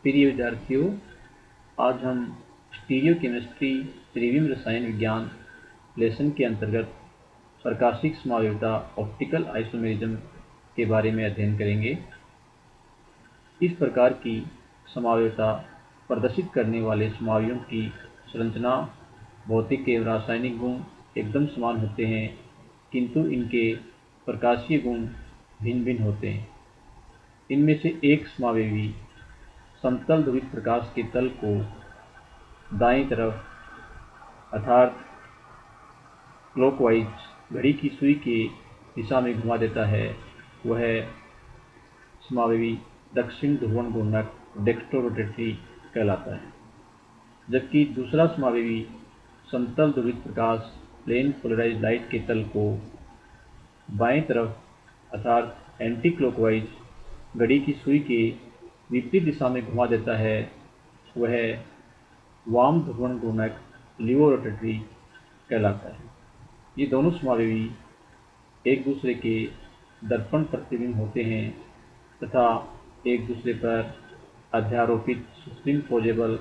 प्रिय विद्यार्थियों, आज हम स्टीरियोकेमिस्ट्री त्रिविम रसायन विज्ञान लेसन के अंतर्गत प्रकाशिक समावयवता ऑप्टिकल आइसोमेरिज्म के बारे में अध्ययन करेंगे। इस प्रकार की समावयवता प्रदर्शित करने वाले समावयवों की संरचना, भौतिक एवं रासायनिक गुण एकदम समान होते हैं, किंतु इनके प्रकाशीय गुण भिन्न भिन्न होते हैं। इनमें से एक समावयवी समतल ध्रुवित प्रकाश के तल को दाईं तरफ अर्थात क्लॉकवाइज घड़ी की सुई की दिशा में घुमा देता है, वह समावयवी दक्षिण ध्रुवण घूर्णक डेक्स्ट्रोरोटेटरी कहलाता है। जबकि दूसरा समावयवी समतल ध्रुवित प्रकाश प्लेन पोलराइज्ड लाइट के तल को बाएं तरफ अर्थात एंटी क्लॉकवाइज घड़ी की सुई के विपरीत दिशा में घुमा देता है, वह वाम ध्रुवण घूर्णक लिवोरोटेटरी कहलाता है। ये दोनों समावयवी एक दूसरे के दर्पण प्रतिबिंब होते हैं तथा एक दूसरे पर अध्यारोपित सुपरिम्पोजेबल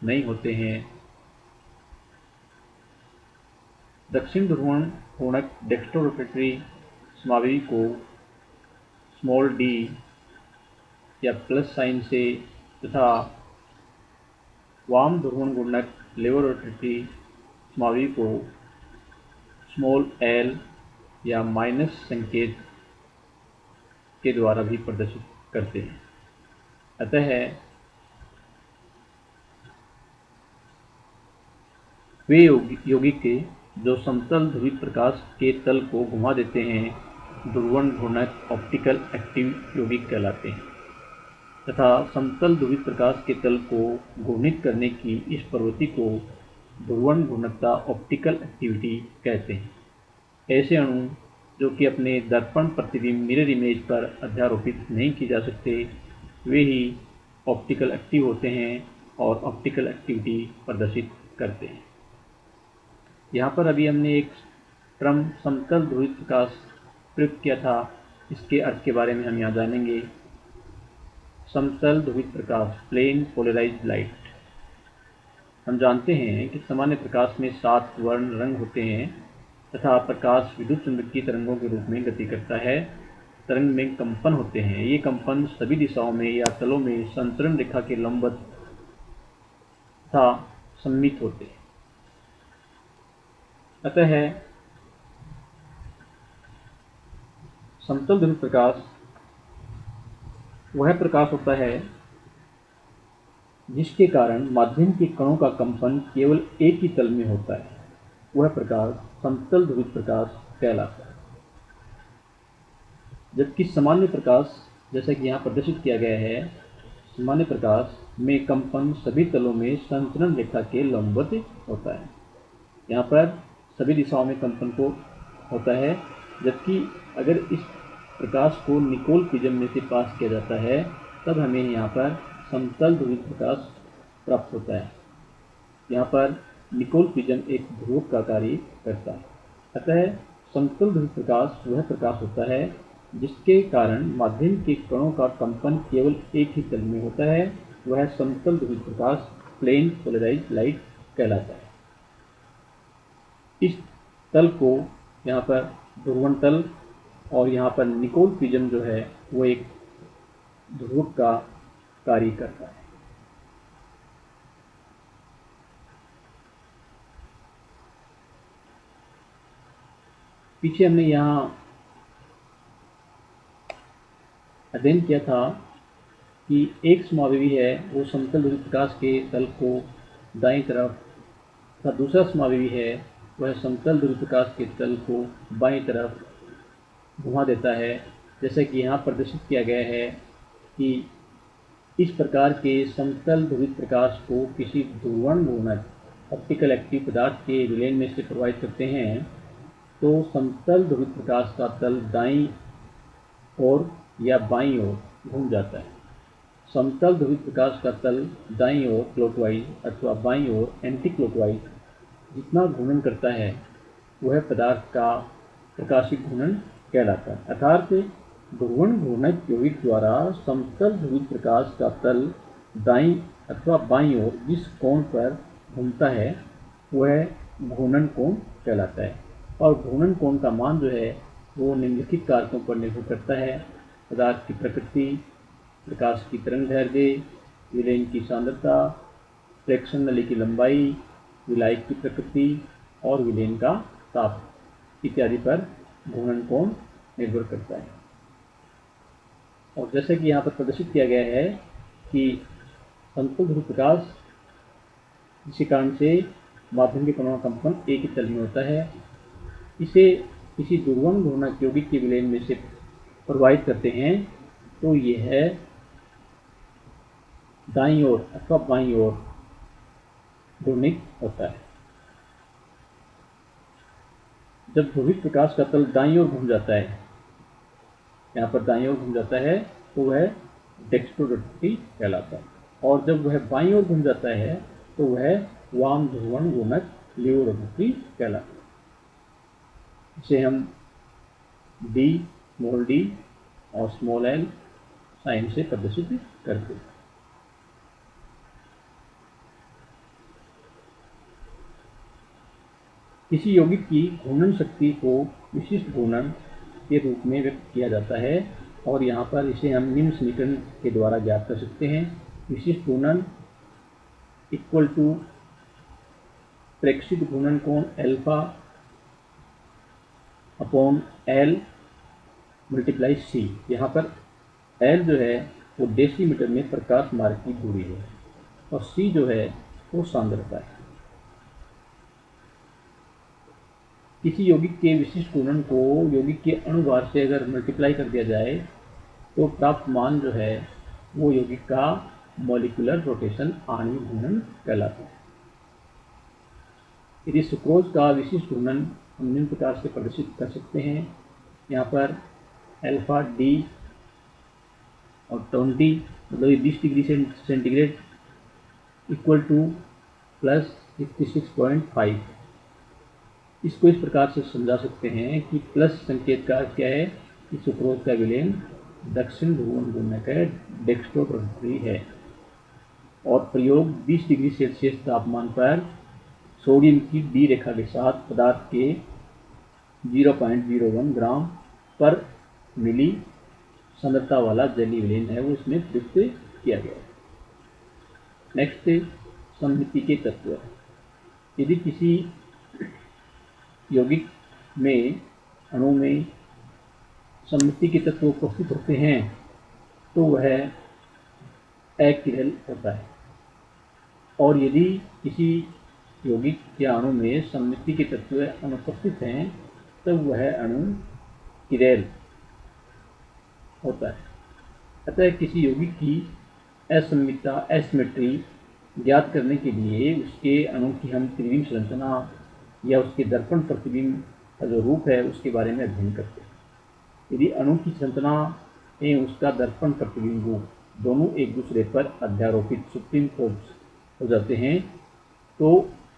नहीं होते हैं। दक्षिण ध्रुवण घूर्णक डेक्स्ट्रोरोटेटरी समावयवी को स्मॉल d या प्लस साइन से तथा वाम ध्रुवण घूर्णक लेवोरोटेटरी समावयवी को स्मॉल l या माइनस संकेत के द्वारा भी प्रदर्शित करते हैं। अतः वे यौगिक जो समतल ध्रुवित प्रकाश के तल को घुमा देते हैं, ध्रुवण घूर्णक ऑप्टिकल एक्टिव यौगिक कहलाते हैं तथा समतल ध्रुवित प्रकाश के तल को घूर्णित करने की इस प्रवृत्ति को ध्रुवण घूर्णकता ऑप्टिकल एक्टिविटी कहते हैं। ऐसे अणु जो कि अपने दर्पण प्रतिबिंब मिरर इमेज पर अध्यारोपित नहीं किए जा सकते, वे ही ऑप्टिकल एक्टिव होते हैं और ऑप्टिकल एक्टिविटी प्रदर्शित करते हैं। यहाँ पर अभी हमने एक टर्म समतल ध्रुवित प्रकाश प्रयुक्त किया था, इसके अर्थ के बारे में हम यहाँ जानेंगे। समतल ध्रुवित प्रकाश प्लेन पोलराइज्ड लाइट। हम जानते हैं कि सामान्य प्रकाश में 7 वर्ण रंग होते हैं तथा प्रकाश विद्युत चुंबकीय तरंगों के रूप में गति करता है। तरंग में कंपन होते हैं। ये कंपन सभी दिशाओं में या तलों में संचरण रेखा के लंबवत तथा सममित होते हैं। अतः समतल ध्रुवित प्रकाश वह प्रकाश होता है जिसके कारण माध्यम के कणों का कंपन केवल एक ही तल में होता है। वह प्रकाश समतल ध्रुवित प्रकाश कहलाता है। जबकि सामान्य प्रकाश, जैसा कि यहाँ प्रदर्शित किया गया है, सामान्य प्रकाश में कंपन सभी तलों में संचरण रेखा के लंबवत होता है। यहाँ पर सभी दिशाओं में कंपन को होता है। जबकि अगर इस प्रकाश को निकोल प्रिज्म में से पास किया जाता है, तब हमें यहाँ पर समतल ध्रुवित प्रकाश प्राप्त होता है। यहाँ पर निकोल प्रिज्म एक ध्रुवक का कार्य करता है। अतः समतल ध्रुवित प्रकाश वह प्रकाश होता है जिसके कारण माध्यम के कणों का कंपन केवल एक ही तल में होता है। वह समतल ध्रुवित प्रकाश प्लेन पोलराइज्ड लाइट कहलाता है। इस तल को यहाँ पर ध्रुवण तल और यहाँ पर निकोल प्रिज्म जो है वो एक ध्रुवक का कार्य करता है। पीछे हमने यहाँ अध्ययन किया था कि एक समावयवी है वो समतल ध्रुवित प्रकाश के तल को दाईं तरफ तथा दूसरा समावयवी है वह समतल ध्रुवित प्रकाश के तल को बाईं तरफ घुमा देता है। जैसे कि यहाँ प्रदर्शित किया गया है कि इस प्रकार के समतल ध्रुवित प्रकाश को किसी ध्रुवण घूर्णक ऑप्टिकल एक्टिव पदार्थ के विलयन में से प्रवाहित करते हैं, तो समतल ध्रुवित प्रकाश का तल दाईं ओर या बाईं ओर घूम जाता है। समतल ध्रुवित प्रकाश का तल दाईं ओर क्लॉकवाइज अथवा बाईं ओर एंटी क्लॉकवाइज जितना घूर्णन करता है, वह पदार्थ का प्रकाशिक घूर्णन कहलाता है। अर्थात ध्रुवण घूर्णक यौगिक द्वारा समतल ध्रुवित प्रकाश का तल दाईं अथवा बाईं ओर जिस कोण पर घूमता है वह घूर्णन कोण कहलाता है। और घूर्णन कोण का मान जो है वो निम्नलिखित कारकों पर निर्भर करता है: पदार्थ की प्रकृति, प्रकाश की तरंगदैर्घ्य, विलयन की सांद्रता, प्रेक्षण नली की लंबाई, विलायक की प्रकृति और विलयन का ताप इत्यादि पर घूर्णन कोण निर्भर करता है। और जैसे कि यहाँ पर प्रदर्शित किया गया है कि समतल ध्रुव प्रकाश जिसके कारण से माध्यम के कोणों का कंपन एक ही तल में होता है, इसे किसी दुर्वर्ण घूर्णक यौगिक के विलयन में से प्रवाहित करते हैं तो यह दाईं ओर अथवा बाईं ओर घूर्णित होता है। जब ध्रुवित प्रकाश का तल दाईं ओर घूम जाता है, यहाँ पर दाईं ओर घूम जाता है तो वह डेक्स्ट्रोरोटरी कहलाता है, और जब वह बाईं ओर घूम जाता है तो वह वाम ध्रुवण घूर्णक लेवोरोटरी कहलाता है। इसे हम डी, स्मॉल डी और स्मॉल एल साइन से प्रदर्शित करते हैं। किसी यौगिक की घूर्णन शक्ति को विशिष्ट घूर्णन के रूप में व्यक्त किया जाता है, और यहाँ पर इसे हम निम्न समीकरण के द्वारा ज्ञात कर सकते हैं। विशिष्ट घूर्णन इक्वल टू प्रेक्षित घूर्णन कोण alpha upon L multiply C. यहाँ पर एल जो है वो डेसीमीटर में प्रकाश मार्ग की दूरी है और सी जो है वो सांद्रता है। किसी यौगिक के विशिष्ट घूर्णन को यौगिक के अणुभार से अगर मल्टीप्लाई कर दिया जाए तो प्राप्त मान जो है वो यौगिक का मॉलिक्यूलर रोटेशन आणविक घूर्णन कहलाता है। यदि सुक्रोज का विशिष्ट घूर्णन हम निम्न प्रकार से प्रदर्शित कर सकते हैं। यहाँ पर अल्फा डी और 20 मतलब 20 degree centigrade equal two plus 66.5। इसको इस प्रकार से समझा सकते हैं कि प्लस संकेत का अर्थ क्या है कि सुक्रोज का विलयन दक्षिण ध्रुवण घूर्णक है, डेक्स्ट्रोरोटरी है, और प्रयोग 20 डिग्री सेल्सियस तापमान पर सोडियम की डी रेखा के साथ पदार्थ के 0.01 ग्राम पर मिली सांद्रता वाला जलीय विलयन है वो इसमें प्रयुक्त किया गया है। नेक्स्ट, सममिति के तत्व। यदि किसी यौगिक में अणु में सममिति के तत्व उपस्थित होते हैं तो वह अकिरल होता है, और यदि किसी यौगिक या अणु में सममिति के तत्व अनुपस्थित हैं तब वह अणु किरल होता है। अतः किसी यौगिक की असममितता एसिमेट्री ज्ञात करने के लिए उसके अणु की हम त्रिविम संरचना या उसके दर्पण प्रतिबिंब का जो रूप है उसके बारे में अध्ययन करते हैं। यदि अणु की संरचना एवं उसका दर्पण प्रतिबिंब रूप दोनों एक दूसरे पर अध्यारोपित सुपरिम्पोज हो जाते हैं तो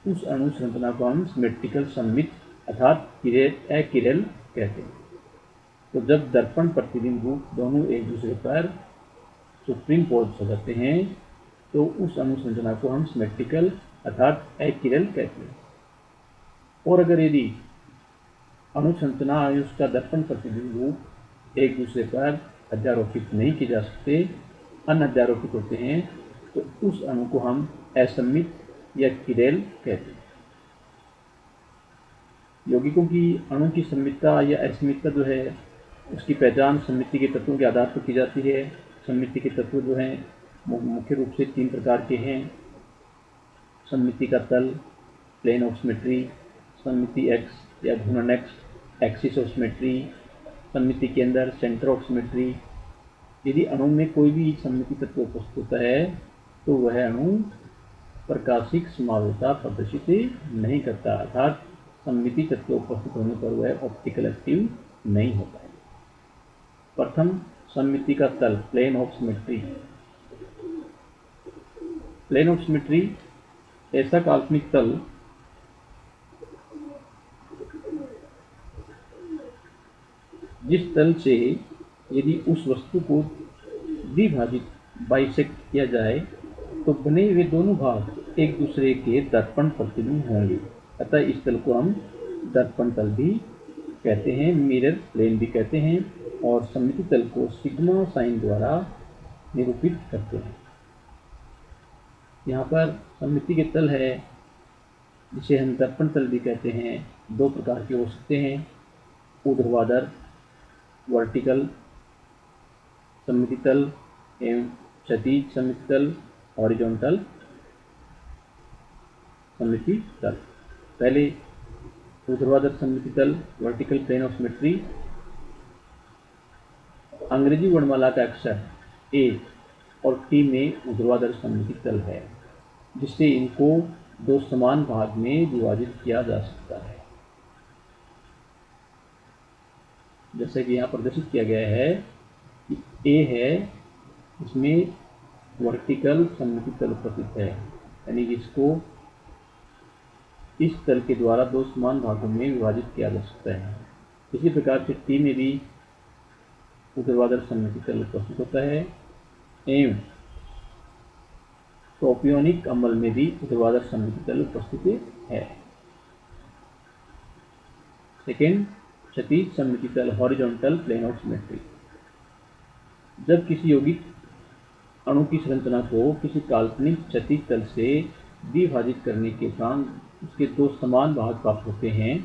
उस अणु संरचना को हम सिमेट्रिकल सममित अर्थात अकिरल कहते हैं। तो जब दर्पण प्रतिबिंब रूप दोनों एक दूसरे पर सुपरिम्पोज हो जाते हैं तो उस अणु संरचना को हम सिमेट्रिकल अर्थात अकिरल कहते हैं। और अगर यदि अणु संरचना और उसका दर्पण प्रतिबिंब रूप एक दूसरे पर अध्यारोपित नहीं किए जा सकते, अनअध्यारोपित होते हैं, तो उस अणु को हम असममित या किरल कहते हैं। यौगिकों की अणु की सममितता या असममितता जो है उसकी पहचान सममिति के तत्वों के आधार पर की जाती है। सममिति के तत्व जो हैं मुख्य रूप से 3 प्रकार के हैं: सममिति का तल, प्लेन ऑफ सिमेट्री, सममिति एक्स या घूर्णन एक्स, एक्सिस ऑफ सिमेट्री, सममिति के अंदर सेंटर ऑफ सिमेट्री। यदि अणु में कोई भी सममिति तत्व उपस्थित होता है तो वह अणु प्रकाशिक समावता प्रदर्शित नहीं करता, अर्थात सममिति तत्व उपस्थित होने पर वह ऑप्टिकल एक्टिव नहीं होता है। प्रथम, सममिति का तल, plane of symmetry. Plane of symmetry ऐसा काल्पनिक तल जिस तल से यदि उस वस्तु को द्विभाजित बाइसेक्ट किया जाए तो बने हुए दोनों भाग एक दूसरे के दर्पण प्रतिबिंब होंगे। अतः इस तल को हम दर्पण तल भी कहते हैं, मिरर प्लेन भी कहते हैं, और सममिति तल को सिग्मा साइन द्वारा निरूपित करते हैं। यहाँ पर सममिति के तल है जिसे हम दर्पण तल भी कहते हैं, दो प्रकार के हो सकते हैं, ऊर्ध्वाधर वर्टिकल सममिति तल एवं क्षैतिज सममिति तल हॉरिजॉन्टल सममिति तल। पहले ऊर्ध्वाधर सममिति तल वर्टिकल प्लेन ऑफ सिमेट्री। अंग्रेजी वर्णमाला का अक्षर ए और टी में ऊर्ध्वाधर सममिति तल है, जिससे इनको दो समान भाग में विभाजित किया जा सकता है। जैसे कि यहाँ प्रदर्शित किया गया है कि ए है, इसमें वर्टिकल सममिति तल उपस्थित है, यानी कि इसको इस तल के द्वारा दो समान भागों में विभाजित किया जा सकता है। इसी प्रकार से टी में भी ऊर्ध्वाधर सममिति तल उपस्थित होता है एवं टोपियोनिक अम्ल में भी ऊर्ध्वाधर सममिति तल उपस्थित है। सेकेंड, क्षैतिज सममिति तल हॉरिजॉन्टल प्लेन ऑफ सिमेट्री। जब किसी यौगिक अणु की संरचना को किसी काल्पनिक क्षैतिज तल से विभाजित करने के उपरांत उसके दो समान भाग प्राप्त होते हैं,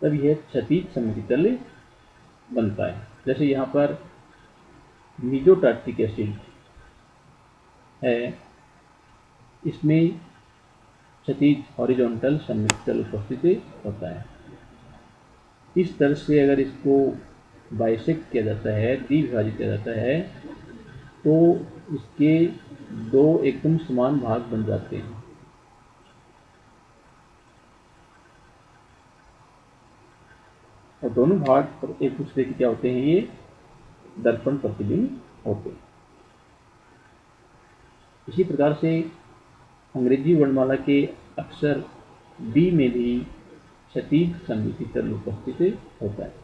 तब यह क्षैतिज सममिति तल बनता है। जैसे यहाँ पर मीजोटार्ट्रिक एसिड है, इसमें क्षैतिज हॉरिजॉन्टल सममिति तल उपस्थित होता है। इस तरह से अगर इसको बाइसेक्ट किया जाता है, द्विभाजित किया जाता है, तो इसके दो एकदम समान भाग बन जाते हैं। और दोनों भाग एक दूसरे के क्या होते हैं, ये दर्पण प्रतिबिंब होते हैं। इसी प्रकार से अंग्रेजी वर्णमाला के अक्षर बी में भी क्षैतिज सममिति तल उपस्थित होता है।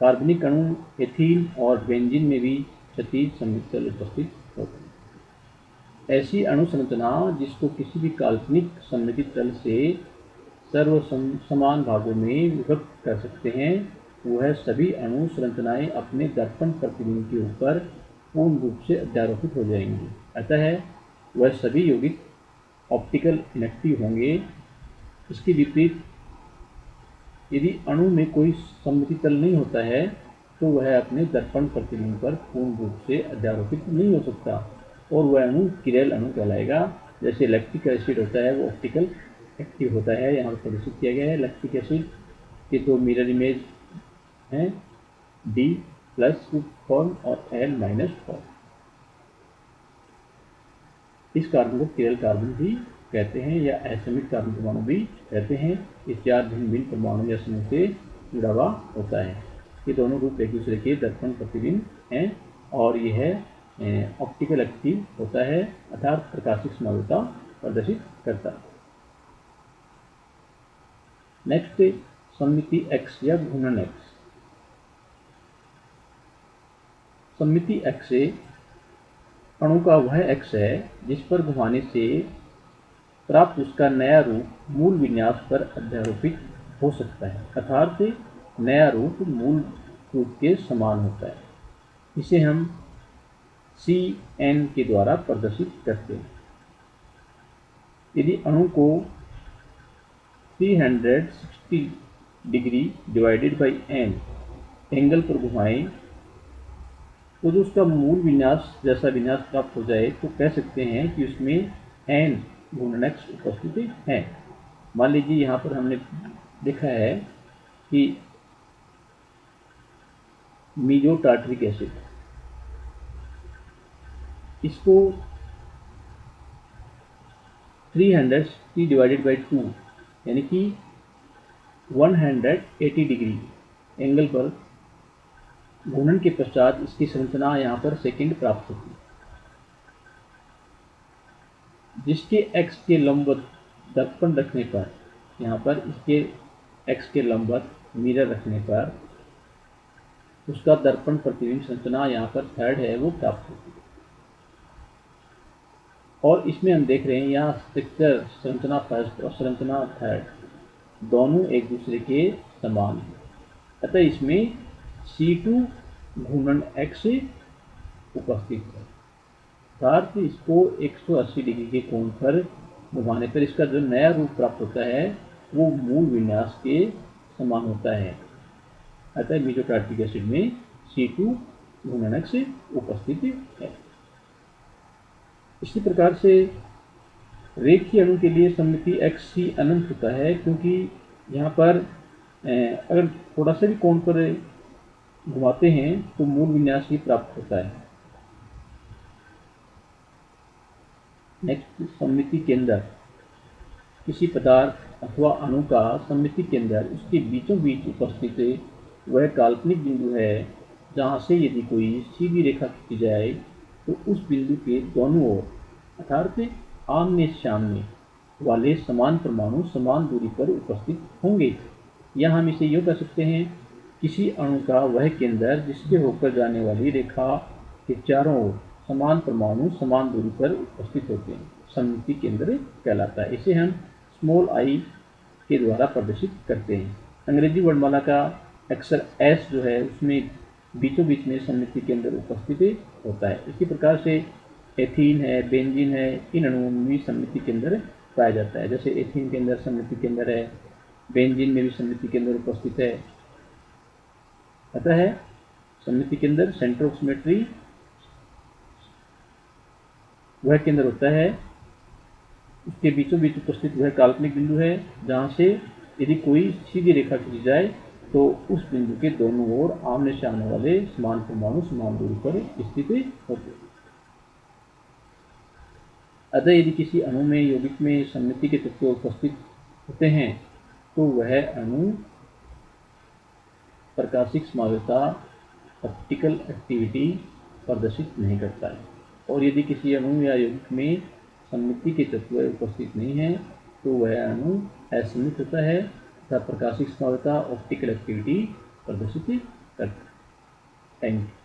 कार्बनिक अणु एथीन और बेंजीन में भी क्षैतिज सममिति तल उपस्थित होता है। ऐसी अणु संरचना जिसको किसी भी काल्पनिक सममिति तल से सर्व समान भागों में विभक्त कर सकते हैं, वह सभी अणु संरचनाएं अपने दर्पण प्रतिबिंब के ऊपर पूर्ण रूप से अध्यारोपित हो जाएंगी। अतः वह सभी यौगिक ऑप्टिकल इनेक्टिव होंगे। इसके विपरीत यदि अणु में कोई सममिति तल नहीं होता है, तो वह अपने दर्पण प्रतिबिंब पर पूर्ण रूप से अध्यारोपित नहीं हो सकता और वह अणु किरेल अणु कहलाएगा। जैसे लैक्टिक एसिड होता है, वो ऑप्टिकल एक्टिव होता है, यहाँ पर प्रदर्शित किया गया है। लैक्टिक एसिड के दो मिरर इमेज हैं, D+ फॉर्म और L- फॉर्म। इस कार्बन को किरेल कार्बन भी कहते हैं या असमित कार्बन परमाणु भी कहते हैं। ये चार भिन्न भिन्न परमाणु या समूह से जुड़ा हुआ होता है। ये दोनों रूप एक दूसरे के दर्पण प्रतिबिंब हैं और यह ऑप्टिकल एक्टिव होता है, अर्थात प्रकाशिक समावता प्रदर्शित करता है। नेक्स्ट, सममिति एक्स या घूर्णन एक्स। सममिति एक्स अणु का वह एक्स है जिस पर घुमाने से प्राप्त उसका नया रूप मूल विन्यास पर अध्यारोपित हो सकता है, अर्थात नया रूप मूल रूप के समान होता है। इसे हम CN के द्वारा प्रदर्शित करते हैं। यदि अणु को 360 degree divided by n angle पर घुमाएं, तो जो उसका मूल विन्यास जैसा विन्यास प्राप्त हो जाए, तो कह सकते हैं कि उसमें n घूर्णन एक्स उपस्थित है। मान लीजिए यहाँ पर हमने देखा है कि मीजोटार्ट्रिक एसिड, इसको 360 डिवाइडेड बाई 2 यानी कि 180 डिग्री एंगल पर घूर्णन के पश्चात इसकी संरचना यहाँ पर सेकंड प्राप्त होती है, जिसके x के लंबवत दर्पण रखने पर, यहाँ पर इसके x के लंबवत मिरर रखने पर उसका दर्पण प्रतिबिंब संरचना यहाँ पर थर्ड है वो प्राप्त होती है। और इसमें हम देख रहे हैं यहाँ स्ट्रक्चर संरचना फर्स्ट और संरचना थर्ड दोनों एक दूसरे के समान हैं, अतः इसमें C2 घूर्णन X उपस्थित है, अर्थात इसको 180 डिग्री के कोण पर घुमाने पर इसका जो नया रूप प्राप्त होता है वो मूल विन्यास के समान होता है, अतः मेसोटार्टिक एसिड में C2 घूर्णन X उपस्थित है। इसी प्रकार से रेखीय अणु के लिए सममिति X ही अनंत होता है, क्योंकि यहाँ पर अगर थोड़ा सा भी कोण पर घुमाते हैं तो मूल विन्यास ही प्राप्त होता है। नेक्स्ट, सममिति के अंदर किसी पदार्थ अथवा अणु का सममिति के अंदर उसके बीचों बीच उपस्थित वह काल्पनिक बिंदु है जहाँ से यदि कोई सीधी रेखा खींची जाए तो उस बिंदु के दोनों ओर अर्थात आमने सामने वाले समान परमाणु समान दूरी पर उपस्थित होंगे, या हम इसे यूँ कह सकते हैं किसी अणु का वह केंद्र जिसके होकर जाने वाली रेखा के चारों ओर समान परमाणु समान दूरी पर उपस्थित होते हैं, सममिति केंद्र कहलाता है। इसे हम स्मॉल आई के द्वारा प्रदर्शित करते हैं। अंग्रेजी वर्णमाला का अक्षर एस जो है उसमें बीचों बीच में सममिति केंद्र उपस्थित होता है। इसी प्रकार से एथीन है, बेंजीन है, इन अणुओं में भी सममिति केंद्र पाया जाता है। जैसे एथीन के अंदर सममिति केंद्र है, बेंजीन में भी सममिति केंद्र उपस्थित है। अतः सममिति केंद्र सेंटर ऑफ सिमेट्री वह केंद्र होता है, उसके बीचों बीच उपस्थित वह काल्पनिक बिंदु है जहाँ से यदि कोई सीधी रेखा खींची जाए तो उस बिंदु के दोनों ओर आमने सामने वाले समान परमाणु समान दूरी पर स्थित होते हैं। अतः यदि किसी अणु में यौगिक में सममिति के तत्व उपस्थित होते हैं तो वह अणु प्रकाशिक समावेशिता ऑप्टिकल एक्टिविटी प्रदर्शित नहीं करता है, और यदि किसी अणु या यौगिक में सममिति के तत्व उपस्थित नहीं है तो वह अणु असममित होता है तथा प्रकाशिक समावेशिता ऑप्टिकल एक्टिविटी प्रदर्शित करता है। Thank you.